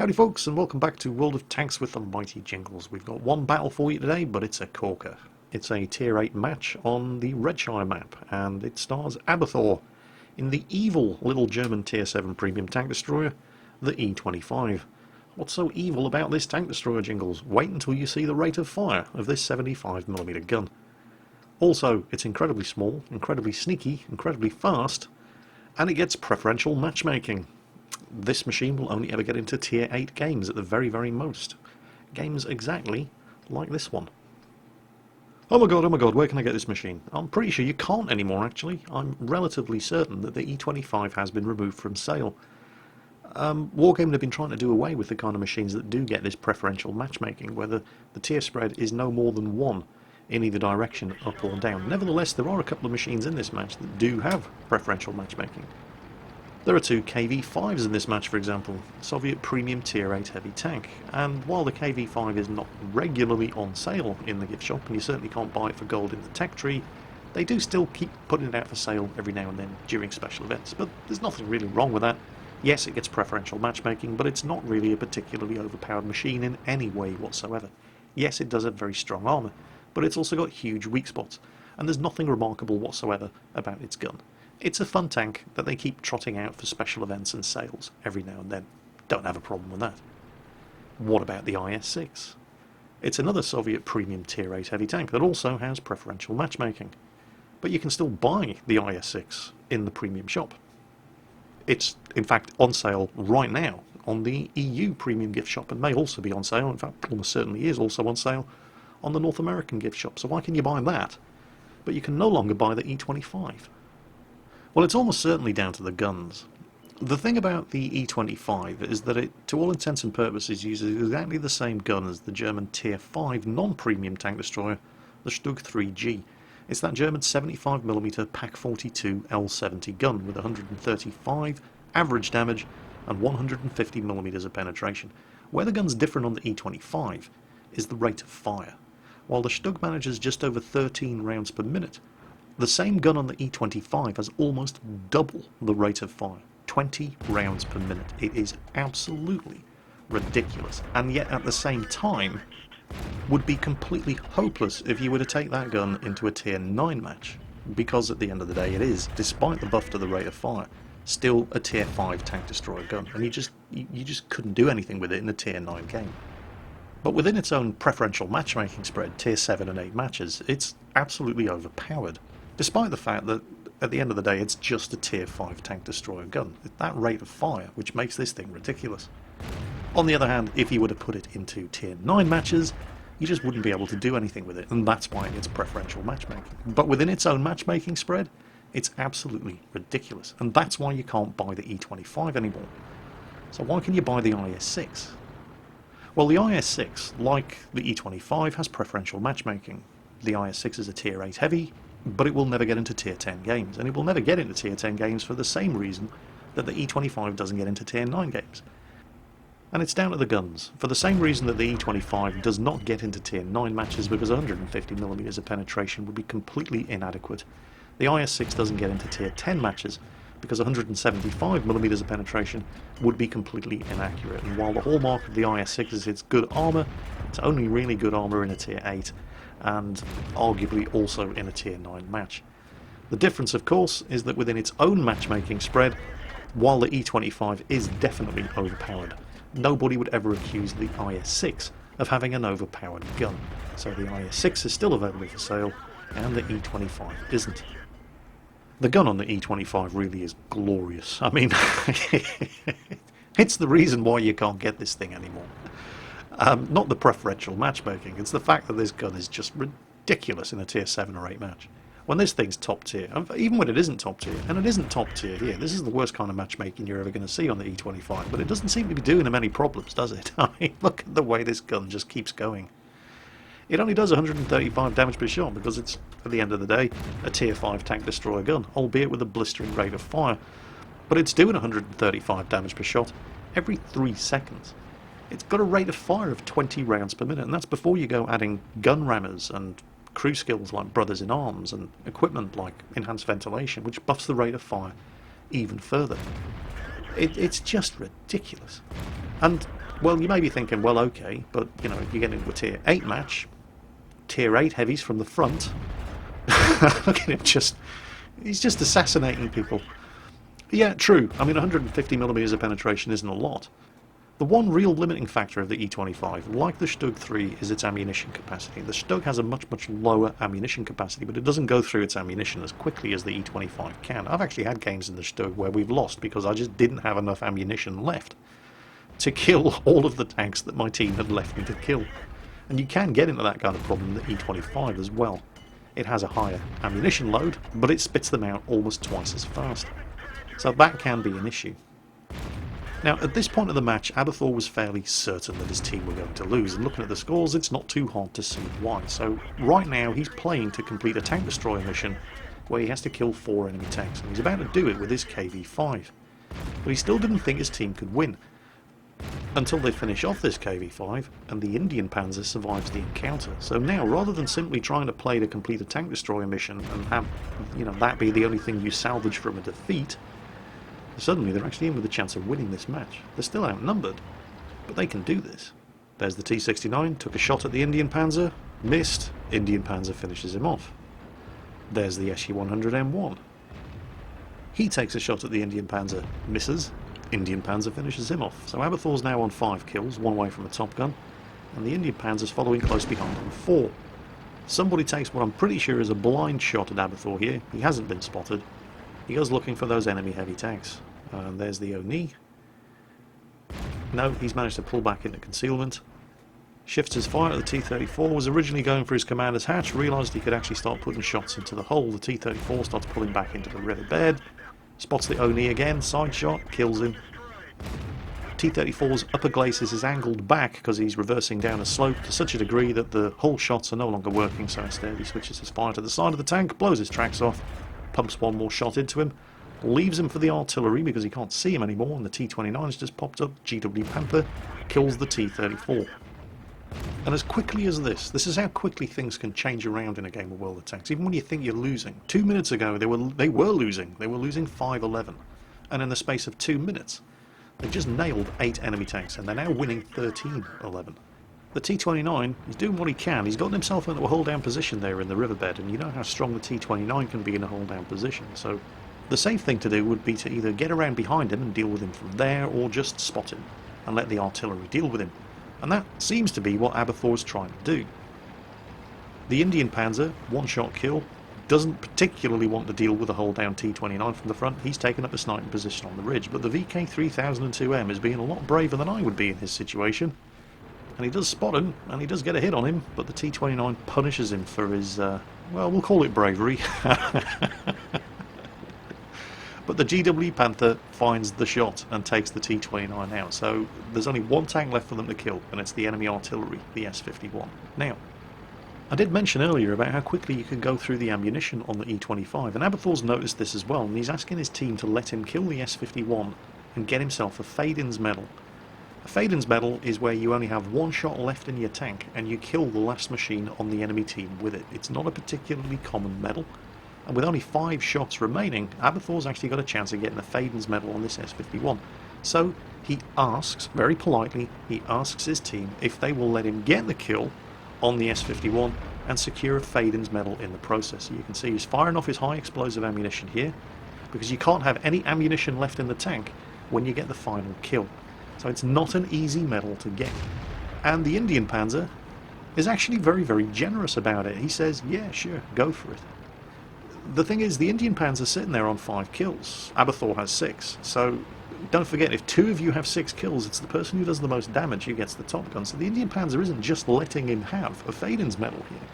Howdy folks, and welcome back to World of Tanks with the mighty Jingles. We've got one battle for you today, but it's a corker. It's a tier 8 match on the Redshire map, and it stars Abathor in the evil little German tier 7 premium tank destroyer, the E25. What's so evil about this tank destroyer, Jingles? Wait until you see the rate of fire of this 75mm gun. Also, it's incredibly small, incredibly sneaky, incredibly fast, and it gets preferential matchmaking. This machine will only ever get into tier 8 games at the very, very most. Games exactly like this one. Oh my god, where can I get this machine? I'm pretty sure you can't anymore, actually. I'm relatively certain that the E25 has been removed from sale. Wargaming have been trying to do away with the kind of machines that do get this preferential matchmaking, where the tier spread is no more than 1 in either direction, up or down. Nevertheless, there are a couple of machines in this match that do have preferential matchmaking. There are 2 KV-5s in this match, for example, Soviet premium tier 8 heavy tank, and while the KV-5 is not regularly on sale in the gift shop, and you certainly can't buy it for gold in the tech tree, they do still keep putting it out for sale every now and then during special events, but there's nothing really wrong with that. Yes, it gets preferential matchmaking, but it's not really a particularly overpowered machine in any way whatsoever. Yes, it does have very strong armour, but it's also got huge weak spots, and there's nothing remarkable whatsoever about its gun. It's a fun tank that they keep trotting out for special events and sales every now and then. Don't have a problem with that. What about the IS-6? It's another Soviet premium tier 8 heavy tank that also has preferential matchmaking. But you can still buy the IS-6 in the premium shop. It's in fact on sale right now on the EU premium gift shop, and may also be on sale, in fact almost certainly is also on sale on the North American gift shop. So why can you buy that, but you can no longer buy the E25? Well, it's almost certainly down to the guns. The thing about the E25 is that it, to all intents and purposes, uses exactly the same gun as the German tier 5 non-premium tank destroyer, the Stug 3G. It's that German 75mm Pak 42 L70 gun with 135 average damage and 150mm of penetration. Where the gun's different on the E25 is the rate of fire. While the Stug manages just over 13 rounds per minute, the same gun on the E25 has almost double the rate of fire, 20 rounds per minute. It is absolutely ridiculous, and yet at the same time would be completely hopeless if you were to take that gun into a tier 9 match, because at the end of the day it is, despite the buff to the rate of fire, still a tier 5 tank destroyer gun, and you just couldn't do anything with it in a tier 9 game. But within its own preferential matchmaking spread, tier 7 and 8 matches, it's absolutely overpowered. Despite the fact that, at the end of the day, it's just a tier 5 tank destroyer gun. It's that rate of fire which makes this thing ridiculous. On the other hand, if you were to put it into tier 9 matches, you just wouldn't be able to do anything with it, and that's why it gets preferential matchmaking. But within its own matchmaking spread, it's absolutely ridiculous, and that's why you can't buy the E25 anymore. So why can you buy the IS-6? Well, the IS-6, like the E25, has preferential matchmaking. The IS-6 is a tier 8 heavy, but it will never get into tier 10 games, and it will never get into tier 10 games for the same reason that the E25 doesn't get into tier 9 games. And it's down to the guns, for the same reason that the E25 does not get into tier 9 matches, because 150mm of penetration would be completely inadequate. The IS-6 doesn't get into tier 10 matches because 175mm of penetration would be completely inaccurate, and while the hallmark of the IS-6 is its good armour, it's only really good armour in a tier 8, and arguably also in a tier 9 match. The difference, of course, is that within its own matchmaking spread, while the E25 is definitely overpowered, nobody would ever accuse the IS-6 of having an overpowered gun. So the IS-6 is still available for sale, and the E25 isn't. The gun on the E25 really is glorious. I mean, it's the reason why you can't get this thing anymore. Not the preferential matchmaking, it's the fact that this gun is just ridiculous in a tier 7 or 8 match. When this thing's top tier, even when it isn't top tier, and it isn't top tier here, this is the worst kind of matchmaking you're ever going to see on the E25, but it doesn't seem to be doing them any problems, does it? I mean, look at the way this gun just keeps going. It only does 135 damage per shot because it's, at the end of the day, a tier 5 tank destroyer gun, albeit with a blistering rate of fire. But it's doing 135 damage per shot every 3 seconds. It's got a rate of fire of 20 rounds per minute, and that's before you go adding gun rammers and crew skills like Brothers in Arms and equipment like enhanced ventilation, which buffs the rate of fire even further. It's just ridiculous. And, well, you may be thinking, well, okay, but, you know, if you get into a Tier 8 match, Tier 8 heavies from the front, look at him just... He's just assassinating people. Yeah, true. I mean, 150mm of penetration isn't a lot. The one real limiting factor of the E25, like the Stug 3, is its ammunition capacity. The Stug has a much, much lower ammunition capacity, but it doesn't go through its ammunition as quickly as the E25 can. I've actually had games in the Stug where we've lost because I just didn't have enough ammunition left to kill all of the tanks that my team had left me to kill. And you can get into that kind of problem in the E25 as well. It has a higher ammunition load, but it spits them out almost twice as fast. So that can be an issue. Now, at this point of the match, Abathur was fairly certain that his team were going to lose, and looking at the scores, it's not too hard to see why. So, right now, he's playing to complete a tank destroyer mission where he has to kill 4 enemy tanks, and he's about to do it with his KV-5. But he still didn't think his team could win, until they finish off this KV-5, and the Indian Panzer survives the encounter. So now, rather than simply trying to play to complete a tank destroyer mission, and have, you know, that be the only thing you salvage from a defeat, suddenly they're actually in with a chance of winning this match. They're still outnumbered, but they can do this. There's the T-69, took a shot at the Indian Panzer, missed, Indian Panzer finishes him off. There's the SU-100M1. He takes a shot at the Indian Panzer, misses, Indian Panzer finishes him off. So Abathur's now on 5 kills, 1 away from a top gun, and the Indian Panzer's following close behind on 4. Somebody takes what I'm pretty sure is a blind shot at Abathur here. He hasn't been spotted. He goes looking for those enemy heavy tanks. And there's the Oni. No, he's managed to pull back into concealment. Shifts his fire at the T-34. Was originally going for his commander's hatch. Realised he could actually start putting shots into the hole. The T-34 starts pulling back into the riverbed. Spots the Oni again. Side shot. Kills him. T-34's upper glacis is angled back because he's reversing down a slope to such a degree that the hull shots are no longer working. So instead he switches his fire to the side of the tank. Blows his tracks off. Pumps one more shot into him, leaves him for the artillery because he can't see him anymore, and the T-29's just popped up. GW Panther kills the T-34. And as quickly as this is how quickly things can change around in a game of World of Tanks, even when you think you're losing. 2 minutes ago they were losing 5-11, and in the space of 2 minutes they just nailed 8 enemy tanks, and they're now winning 13-11. The T-29 is doing what he can. He's gotten himself into a hold-down position there in the riverbed, and you know how strong the T-29 can be in a hold-down position. So the safe thing to do would be to either get around behind him and deal with him from there, or just spot him and let the artillery deal with him. And that seems to be what Abathur's trying to do. The Indian Panzer, one-shot kill, doesn't particularly want to deal with a hold-down T-29 from the front. He's taken up a sniping position on the ridge, but the VK3002M is being a lot braver than I would be in his situation. And he does spot him, and he does get a hit on him, but the T-29 punishes him for his, well, we'll call it bravery. But the GW Panther finds the shot and takes the T-29 out. So there's only one tank left for them to kill, and it's the enemy artillery, the S-51. Now, I did mention earlier about how quickly you can go through the ammunition on the E25, and Abathur's noticed this as well, and he's asking his team to let him kill the S-51 and get himself a Fade-In's medal. A Fade-In's medal is where you only have 1 shot left in your tank and you kill the last machine on the enemy team with it. It's not a particularly common medal, and with only 5 shots remaining, Abathur's actually got a chance of getting a Fade-In's medal on this S-51. So he asks, very politely, he asks his team if they will let him get the kill on the S-51 and secure a Fade-In's medal in the process. So you can see he's firing off his high explosive ammunition here, because you can't have any ammunition left in the tank when you get the final kill. So it's not an easy medal to get. And the Indian Panzer is actually very, very generous about it. He says, yeah, sure, go for it. The thing is, the Indian Panzer's sitting there on 5 kills. Abathur has 6. So don't forget, if 2 of you have 6 kills, it's the person who does the most damage who gets the top gun. So the Indian Panzer isn't just letting him have a Fade-In's medal here,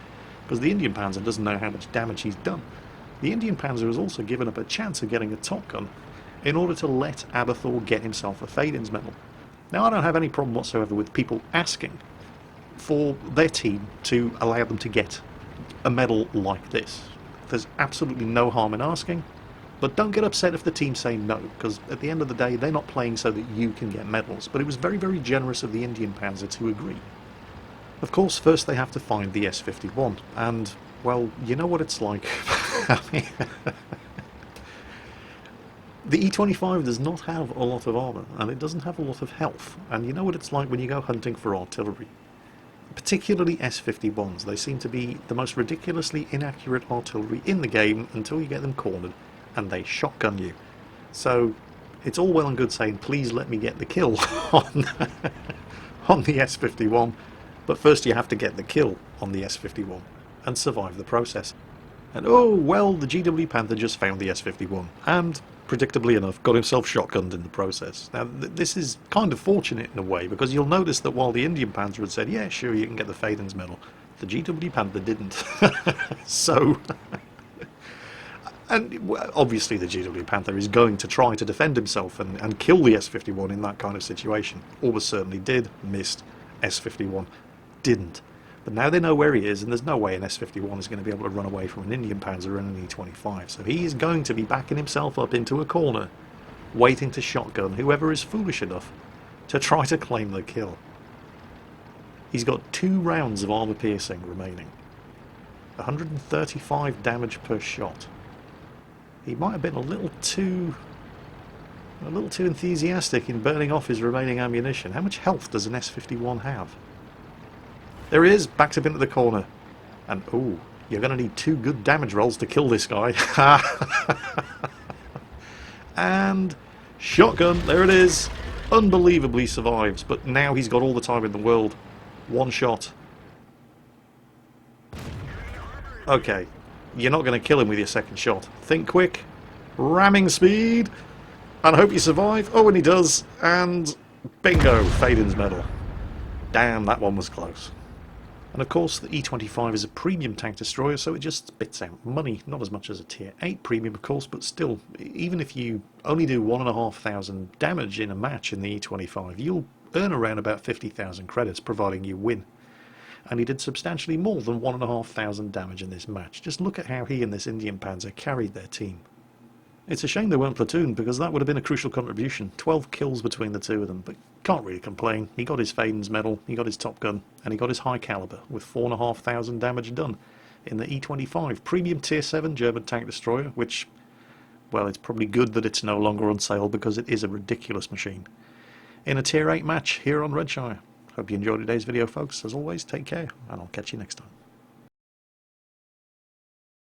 because the Indian Panzer doesn't know how much damage he's done. The Indian Panzer has also given up a chance of getting a top gun in order to let Abathur get himself a Fade-In's medal. Now, I don't have any problem whatsoever with people asking for their team to allow them to get a medal like this. There's absolutely no harm in asking, but don't get upset if the team say no, because at the end of the day, they're not playing so that you can get medals. But it was very, very generous of the Indian Panzer to agree. Of course, first they have to find the S-51, and, well, you know what it's like. I mean, The E25 does not have a lot of armour, and it doesn't have a lot of health, and you know what it's like when you go hunting for artillery. Particularly S51s, they seem to be the most ridiculously inaccurate artillery in the game until you get them cornered, and they shotgun you. So, it's all well and good saying, please let me get the kill on, on the S51, but first you have to get the kill on the S51 and survive the process. And oh, well, the GW Panther just found the S51, and, predictably enough, got himself shotgunned in the process. Now, this is kind of fortunate in a way, because you'll notice that while the Indian Panther had said, yeah, sure, you can get the Faden's medal, the GW Panther didn't. So, and obviously the GW Panther is going to try to defend himself and kill the S51 in that kind of situation. Almost certainly did, missed. S51 didn't. But now they know where he is, and there's no way an S51 is going to be able to run away from an Indian Panzer and an E25. So he is going to be backing himself up into a corner, waiting to shotgun whoever is foolish enough to try to claim the kill. He's got 2 rounds of armour piercing remaining. 135 damage per shot. He might have been a little too enthusiastic in burning off his remaining ammunition. How much health does an S51 have? There he is, backs up into the corner. And, ooh, you're going to need 2 good damage rolls to kill this guy. And shotgun, there it is. Unbelievably survives, but now he's got all the time in the world. 1 shot. Okay, you're not going to kill him with your 2nd shot. Think quick. Ramming speed. And I hope you survive. Oh, and he does. And bingo, Faden's medal. Damn, that one was close. And of course, the E25 is a premium tank destroyer, so it just spits out money. Not as much as a Tier 8 premium, of course, but still, even if you only do 1,500 damage in a match in the E25, you'll earn around about 50,000 credits, providing you win. And he did substantially more than 1,500 damage in this match. Just look at how he and this Indian Panzer carried their team. It's a shame they weren't platooned, because that would have been a crucial contribution. 12 kills between the 2 of them, but can't really complain. He got his Faden's medal, he got his Top Gun, and he got his High Caliber, with 4,500 damage done in the E25. Premium Tier 7 German tank destroyer, which, well, it's probably good that it's no longer on sale, because it is a ridiculous machine. In a Tier 8 match here on Redshire. Hope you enjoyed today's video, folks. As always, take care, and I'll catch you next time.